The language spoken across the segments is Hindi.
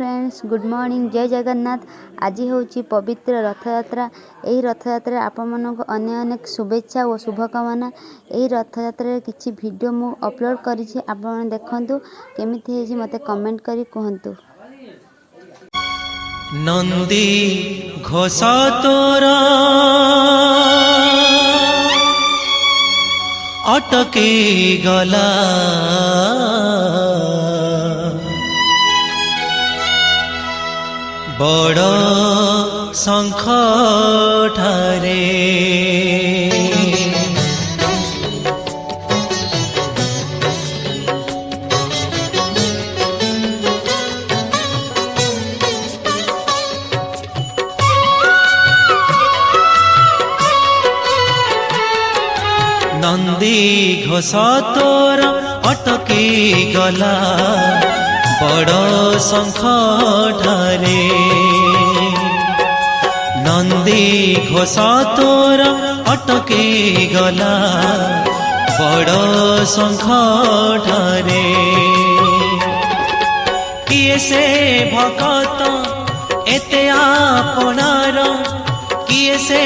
फ्रेंड्स गुड मॉर्निंग जय जगन्नाथ। आज हूँ पवित्र रथयात्रा। यही रथयात्रा आपण मानक अनेक शुभेच्छा और शुभकामना। यही रथयात्रा किसी वीडियो मु अपलोड करी आपण देखंतु केमिति है मते कमेंट करी कहंतु। नंदी घोषा तोरा अटके गला बड़ शंख ठारे नंदी घोषा तोरा अटके गला बड़ शंख ठारे नंदी घोषा तोरा अटके गला बड़ शंख ठारे किए से भगत एते आपनार किए से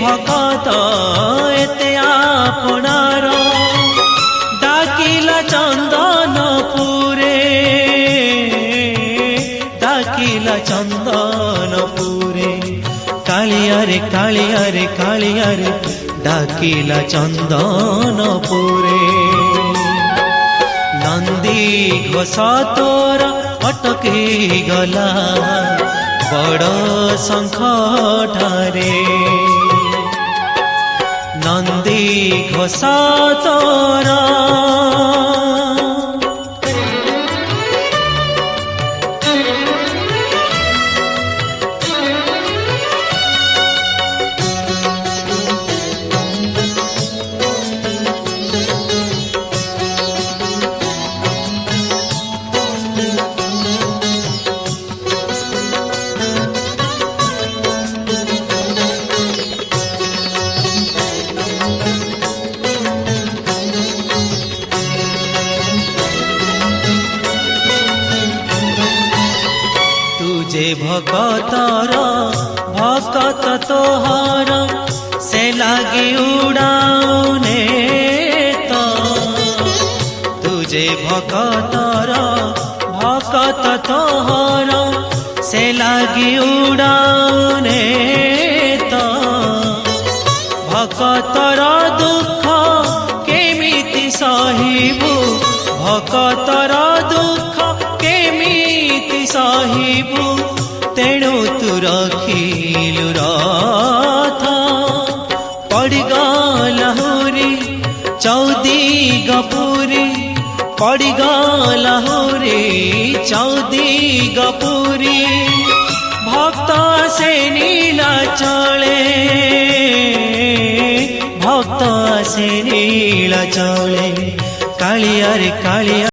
भगत एते आपनार डाकिला चंदनपुरे डाकिला चंदनपुरे कालियारे कालियारे कालियारे डाकिला चंदनपुरे नंदी घोषा तोरा अटके गला बड़ शंख ठारे नंदी घोषा तोरा तुझे भगतर भगत तोहर से लागे उड़ाने तो तुझे भगतर भगत तोहर से लागे उड़ाने तो भगतर दुख केमिति सहिबु भगतर दुख केमिति सहिबु तेणु तू रखिलु रथ पड़गला होरी चौदी गपुरी पड़गला होरी चौदी गपुरी भक्त से नीला चले भक्त से नीला चले कालिया रे कालिया।